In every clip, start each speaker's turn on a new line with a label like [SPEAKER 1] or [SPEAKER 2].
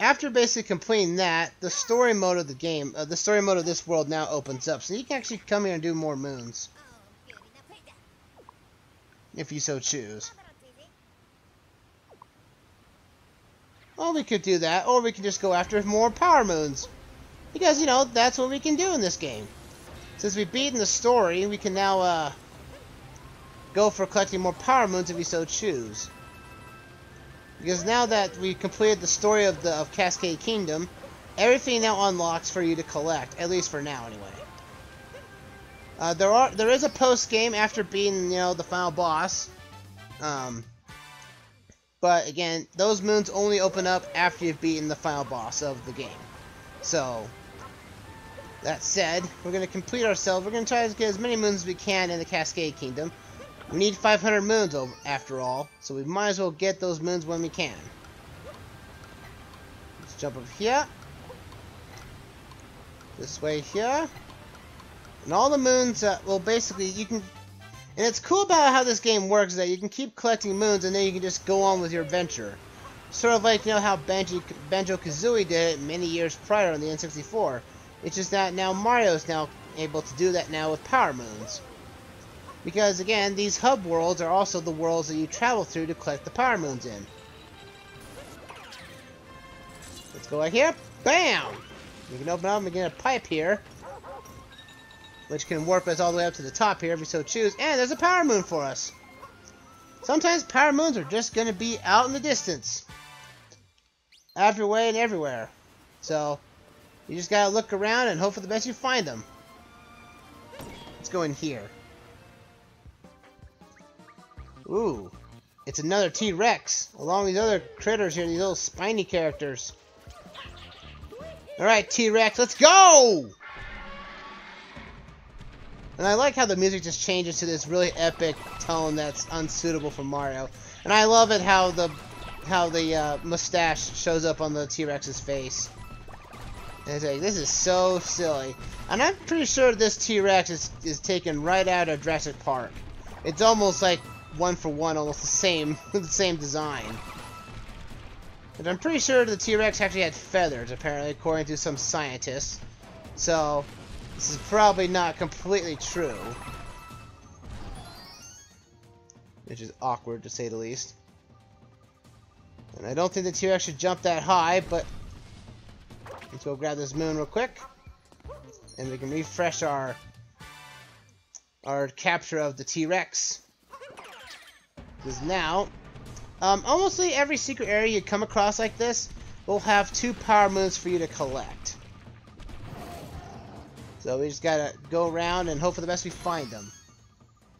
[SPEAKER 1] after basically completing that, the story mode of the game, the story mode of this world now opens up. So you can actually come here and do more moons. If you so choose. Or we could do that, or we could just go after more power moons. Because, you know, that's what we can do in this game. Since we've beaten the story, we can now, go for collecting more power moons if we so choose. Because now that we've completed the story of Cascade Kingdom, everything now unlocks for you to collect, at least for now anyway. There is a post game after beating, you know, the final boss. But again, those moons only open up after you've beaten the final boss of the game. So that said, we're gonna complete ourselves. We're gonna try to get as many moons as we can in the Cascade Kingdom. We need 500 moons after all, so we might as well get those moons when we can. Let's jump up here. This way here. And all the moons, well basically you can... And it's cool about how this game works is that you can keep collecting moons and then you can just go on with your adventure. Sort of like, you know, how Banjo-Kazooie did it many years prior on the N64. It's just that now Mario's now able to do that now with power moons. Because, again, these hub worlds are also the worlds that you travel through to collect the power moons in. Let's go right here. Bam! We can open up and get a pipe here. Which can warp us all the way up to the top here if we so choose. And there's a power moon for us. Sometimes power moons are just going to be out in the distance. Out of your way and everywhere. So, you just got to look around and hope for the best you find them. Let's go in here. Ooh, it's another T-Rex, along with these other critters here, these little spiny characters. Alright, T-Rex, let's go! And I like how the music just changes to this really epic tone that's unsuitable for Mario. And I love it how the mustache shows up on the T-Rex's face. And it's like, this is so silly. And I'm pretty sure this T-Rex is taken right out of Jurassic Park. It's almost like one for one, almost the same design. But I'm pretty sure the T-Rex actually had feathers, apparently, according to some scientists. So, this is probably not completely true. Which is awkward, to say the least. And I don't think the T-Rex should jump that high, but... Let's go grab this moon real quick. And we can refresh our capture of the T-Rex. Because now, almost every secret area you come across like this will have 2 power moons for you to collect. So we just gotta go around and hope for the best we find them.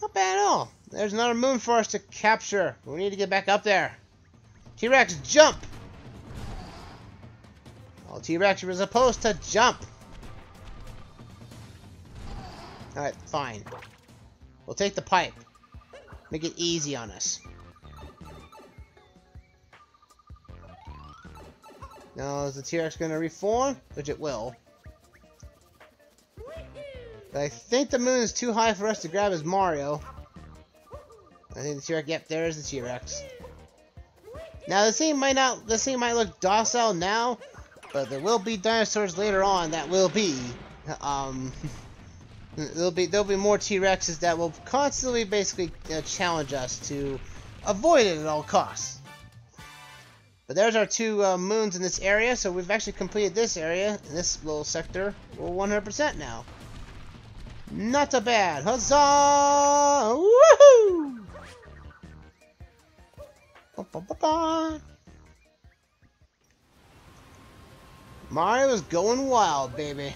[SPEAKER 1] Not bad at all. There's another moon for us to capture. We need to get back up there. T-Rex, jump! Oh, T-Rex, you were supposed to jump. Alright, fine. We'll take the pipe. Make it easy on us. Now, is the T-Rex going to reform? Which it will. But I think the moon is too high for us to grab as Mario. I think the T-Rex, yep, there's the T-Rex. Now, this thing might look docile now, but there will be dinosaurs later on that will be, there'll be more T-Rexes that will constantly basically challenge us to avoid it at all costs. But there's our 2 moons in this area, so we've actually completed this area, in this little sector. We're 100% now. Not so bad. Huzzah! Woohoo! Ba, ba, ba, ba. Mario is going wild, baby.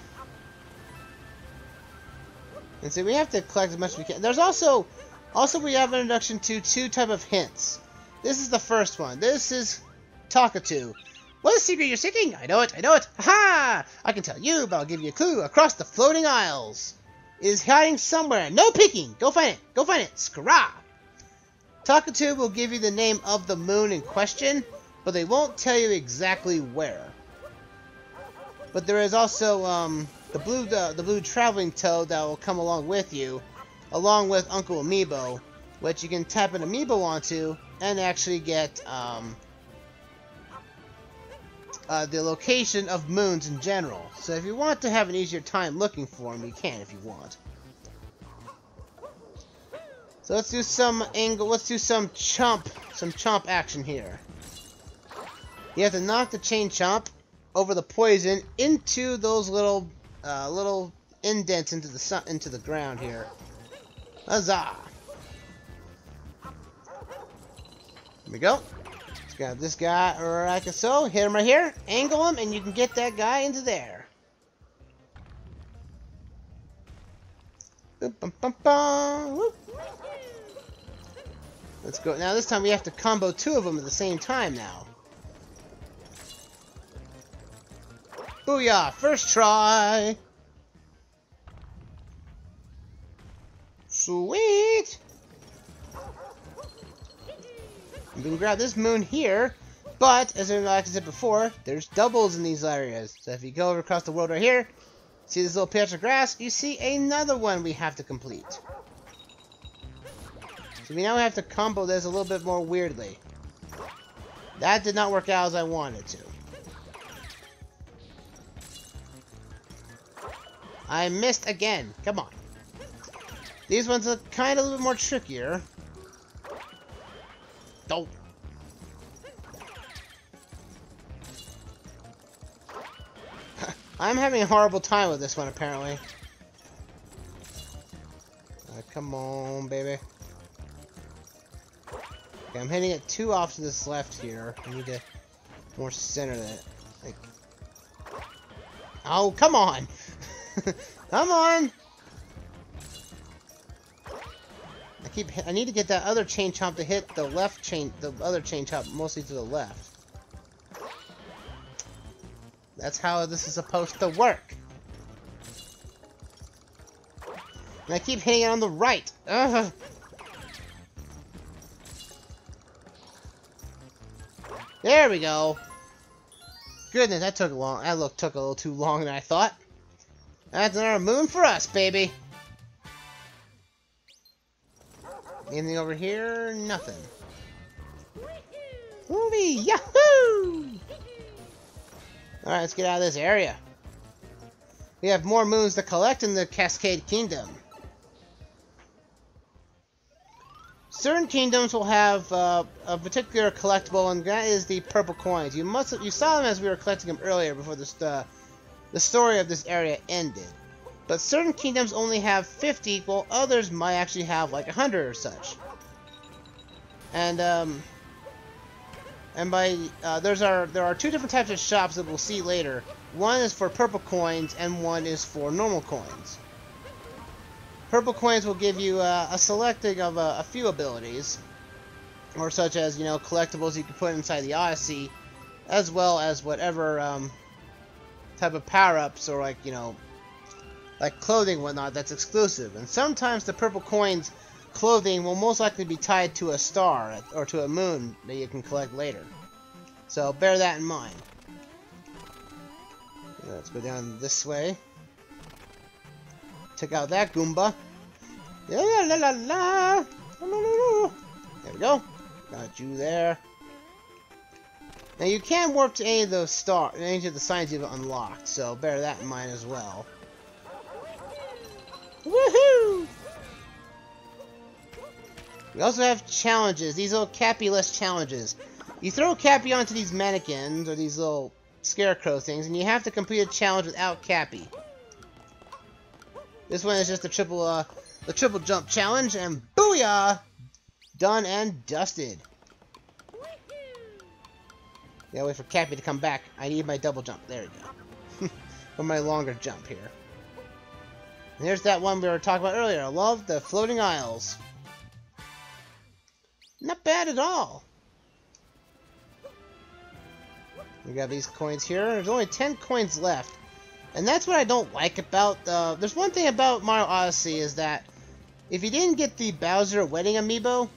[SPEAKER 1] And so we have to collect as much as we can. There's also we have an introduction to 2 type of hints. This is the first one. This is Talkatoo. What is the secret you're seeking? I know it, I know it. Ha! I can tell you, but I'll give you a clue. Across the floating isles. It is hiding somewhere. No peeking. Go find it. Go find it. Scrah! Talkatoo will give you the name of the moon in question, but they won't tell you exactly where. But there is also the blue traveling toad that will come along with you, along with Uncle Amiibo, which you can tap an Amiibo onto and actually get the location of moons in general. So if you want to have an easier time looking for them, you can if you want. So let's do some chomp action here. You have to knock the chain chomp over the poison into those little indents into the ground here. Huzzah! Here we go. Let's grab this guy right like so. Hit him right here. Angle him, and you can get that guy into there. Boop, bum, bum, bum. Whoop. Let's go. Now this time we have to combo two of them at the same time now. Booyah! First try! Sweet! You can grab this moon here, but, as I said before, there's doubles in these areas. So if you go over across the world right here, see this little patch of grass, you see another one we have to complete. So we now have to combo this a little bit more weirdly. That did not work out as I wanted to. I missed again. Come on. These ones are kind of a little bit more trickier. Don't. I'm having a horrible time with this one, apparently. Come on, baby. Okay, I'm hitting it too off to this left here. I need to more center that. Like, oh, come on! Come on! I need to get that other chain chomp to hit the other chain chomp mostly to the left. That's how this is supposed to work. And I keep hitting it on the right. Ugh. There we go. Goodness, that took long. That took a little too long than I thought. That's another moon for us, baby. Anything over here? Nothing. Woohoo! Yahoo! Alright, let's get out of this area. We have more moons to collect in the Cascade Kingdom. Certain kingdoms will have a particular collectible, and that is the purple coins. You saw them as we were collecting them earlier before the story of this area ended. But certain kingdoms only have 50, while others might actually have like 100 or such. And there are two different types of shops that we'll see later. One is for purple coins, and one is for normal coins. Purple coins will give you a selecting of a few abilities, or such as, collectibles you can put inside the Odyssey, as well as whatever type of power-ups or like clothing and whatnot that's exclusive. And sometimes the purple coins clothing will most likely be tied to a star or to a moon that you can collect later. So bear that in mind. Let's go down this way. Check out that Goomba. La la la la. There we go. Got you there. Now you can warp to any of those any of the signs you've unlocked, so bear that in mind as well. Woohoo! We also have challenges. These little Cappy-less challenges. You throw Cappy onto these mannequins or these little scarecrow things, and you have to complete a challenge without Cappy. This one is just the triple jump challenge, and booyah! Done and dusted. Yeah, wait for Cappy to come back. I need my double jump. There we go. For my longer jump here. And here's that one we were talking about earlier. I love the floating isles. Not bad at all. We got these coins here. There's only 10 coins left. And that's what I don't like about... there's one thing about Mario Odyssey is that if you didn't get the Bowser Wedding Amiibo,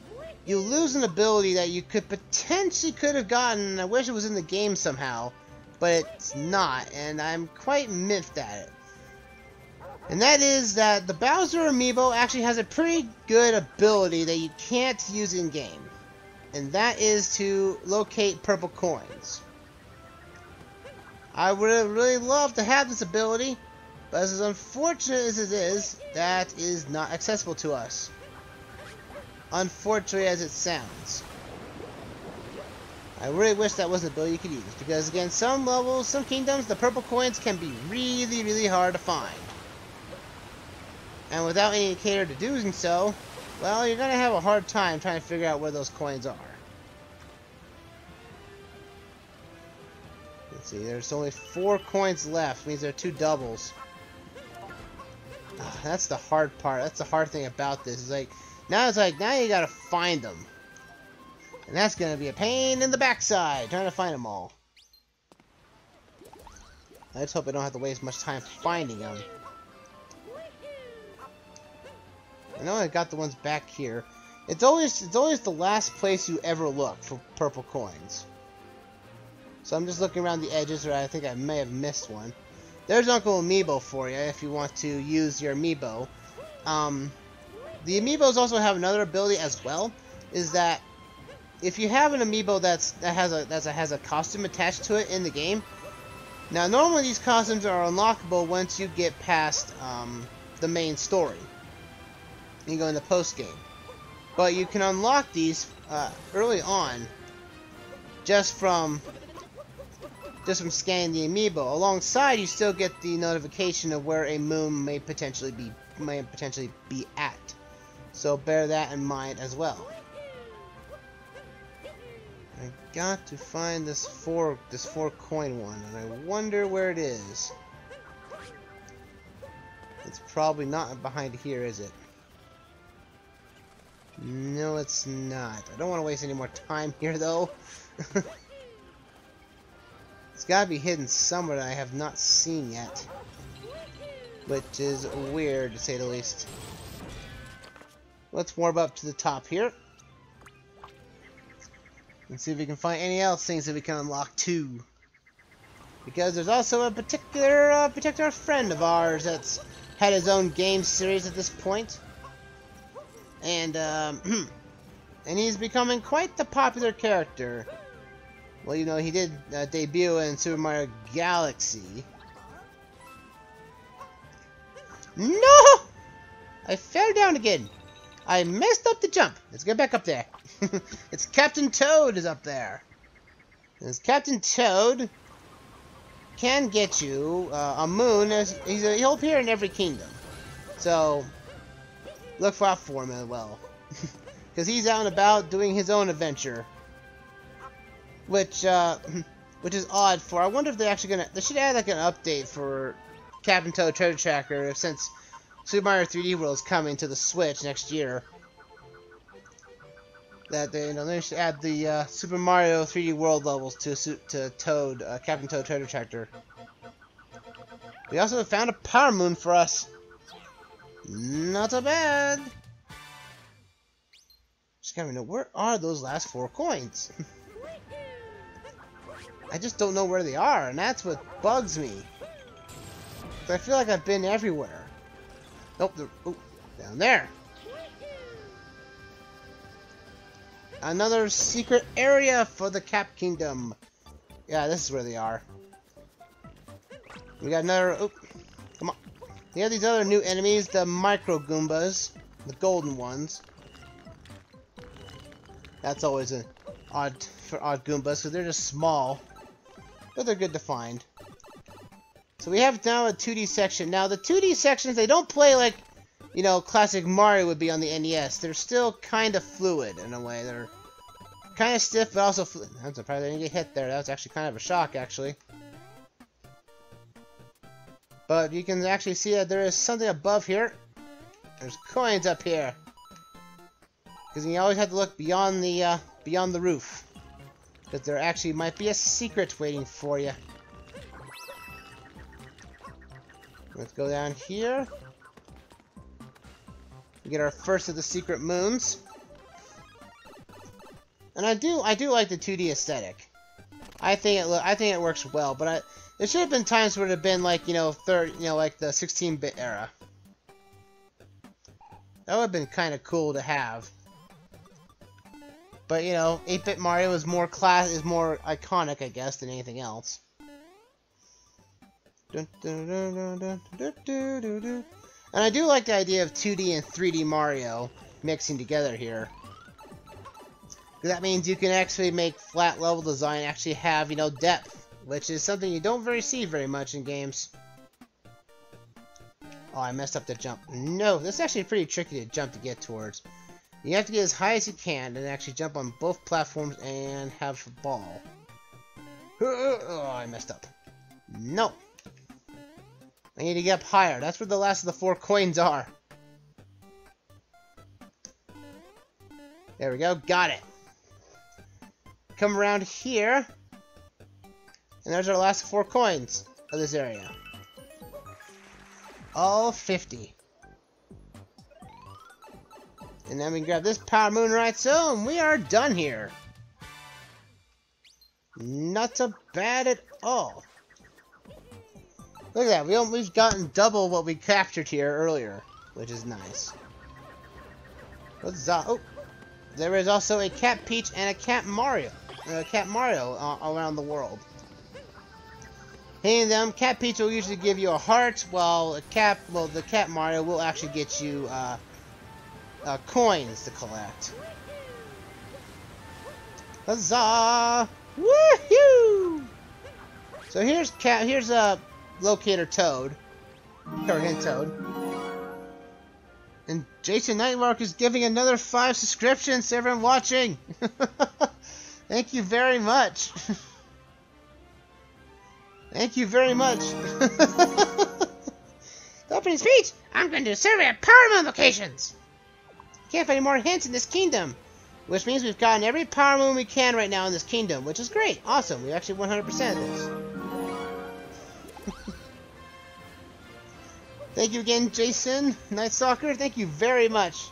[SPEAKER 1] you lose an ability that you could have gotten. I wish it was in the game somehow, but it's not, and I'm quite miffed at it. And that is that the Bowser Amiibo actually has a pretty good ability that you can't use in-game. And that is to locate purple coins. I would really love to have this ability, but as unfortunate as it is, that is not accessible to us. Unfortunately as it sounds. I really wish that was an ability you could use, because again, some levels, some kingdoms, the purple coins can be really, really hard to find. And without any indicator to doing so, well, you're going to have a hard time trying to figure out where those coins are. Let's see, there's only 4 coins left, means there are 2 doubles. That's the hard part. That's the hard thing about this. Now you gotta find them. And that's gonna be a pain in the backside, trying to find them all. I just hope I don't have to waste much time finding them. I know I got the ones back here. It's always the last place you ever look for purple coins. So I'm just looking around the edges, or I think I may have missed one. There's Uncle Amiibo for you if you want to use your Amiibo. The Amiibos also have another ability as well, is that if you have an Amiibo that has a costume attached to it in the game. Now normally these costumes are unlockable once you get past the main story. You go in the post game, but you can unlock these early on just from scanning the Amiibo. Alongside, you still get the notification of where a moon may potentially be at. So bear that in mind as well. I got to find this 4 coin one, and I wonder where it is. It's probably not behind here, is it? No, it's not. I don't want to waste any more time here, though. It's gotta be hidden somewhere that I have not seen yet. Which is weird, to say the least. Let's warm up to the top here. And see if we can find any else things that we can unlock too. Because there's also a particular friend of ours that's had his own game series at this point. And, and he's becoming quite the popular character. Well, you know, he did debut in Super Mario Galaxy. No! I fell down again. I messed up the jump. Let's get back up there. It's Captain Toad is up there. This Captain Toad can get you a moon. He'll appear in every kingdom. So, look out for him as well. Because he's out and about doing his own adventure. Which is odd for. I wonder if they're actually they should add like an update for Captain Toad Treasure Tracker since Super Mario 3D World is coming to the Switch next year. That they should add the Super Mario 3D World levels to Toad Captain Toad Treasure Tracker. We also found a power moon for us. Not so bad. Just gotta know, where are those last 4 coins? I just don't know where they are, and that's what bugs me. I feel like I've been everywhere. Nope, down there. Another secret area for the Cap Kingdom. Yeah, this is where they are. We got another. Oh, come on. We have these other new enemies, the Micro Goombas, the golden ones. That's always an odd Goombas because they're just small. But they're good to find. So we have now a 2D section. Now the 2D sections, they don't play like, you know, classic Mario would be on the NES. They're still kind of fluid in a way. They're kind of stiff, but also fluid. I'm surprised I didn't get hit there. That was actually kind of a shock, actually. But you can actually see that there is something above here. There's coins up here. Because you always have to look beyond the roof. Because there actually might be a secret waiting for you. Let's go down here. We get our first of the secret moons. And I do like the 2D aesthetic. I think it works well, but there should have been times where it had been like, like the 16-bit era. That would have been kind of cool to have. But, 8-bit Mario is more iconic, I guess, than anything else. And I do like the idea of 2D and 3D Mario mixing together here. That means you can actually make flat level design actually have, you know, depth, which is something you don't see very much in games. Oh, I messed up the jump. No, this is actually pretty tricky to jump to get towards. You have to get as high as you can and actually jump on both platforms and have the ball. Oh, I messed up. No. I need to get up higher. That's where the last of the 4 coins are. There we go. Got it. Come around here. And there's our last 4 coins of this area. All 50. And then we can grab this Power Moon right so, and we are done here. Not so bad at all. Look at that, we've gotten double what we captured here earlier, which is nice. What's that? Oh, there is also a Cat Peach and a Cat Mario around the world. Hitting them, Cat Peach will usually give you a heart, while the Cat Mario will actually get you coins to collect. Huzzah! Woohoo! So here's a Locator Toad, or Hint Toad, and Jason Nightmark is giving another 5 subscriptions to everyone watching. Thank you very much. Thank you very much. The opening speech. I'm going to do a survey of Power Moon locations. Can't find any more hints in this kingdom, which means we've gotten every Power Moon we can right now in this kingdom, which is great. Awesome. We actually 100% of this. Thank you again, Jason Night Stalker. Thank you very much.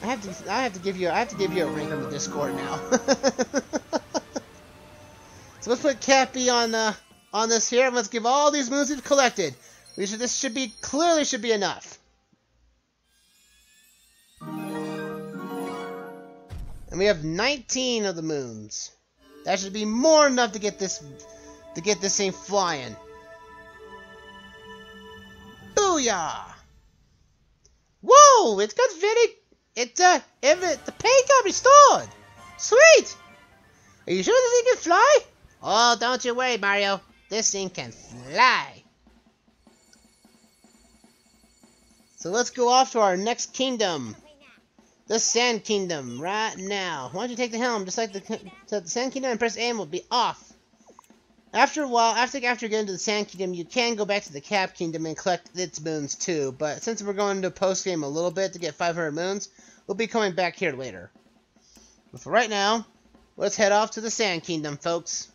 [SPEAKER 1] I have to give you a rank on the Discord now. So let's put Cappy on this here, and let's give all these moons we've collected. This should be enough. And we have 19 of the moons. That should be more than enough to get this thing flying. Booyah! Whoa! It got the paint got restored. Sweet! Are you sure this thing can fly? Oh, don't you worry, Mario. This thing can fly. So let's go off to our next kingdom. The Sand Kingdom, right now. Why don't you take the helm, just like the Sand Kingdom, and press A and we'll be off. After a while, after getting to the Sand Kingdom, you can go back to the Cap Kingdom and collect its moons too. But since we're going to post-game a little bit to get 500 moons, we'll be coming back here later. But for right now, let's head off to the Sand Kingdom, folks.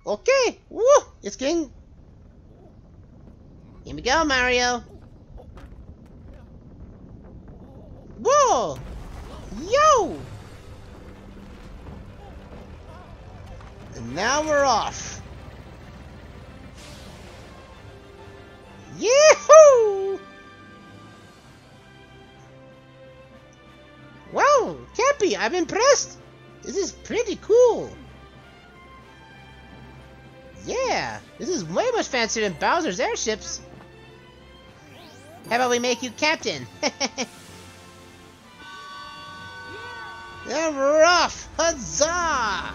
[SPEAKER 1] Okay, woo! It's getting... Here we go, Mario. Whoa! Yo! And now we're off. Yahoo! Wow, Cappy, I'm impressed. This is pretty cool. Yeah, this is way much fancier than Bowser's airships. How about we make you captain? Yeah, we're off! Huzzah!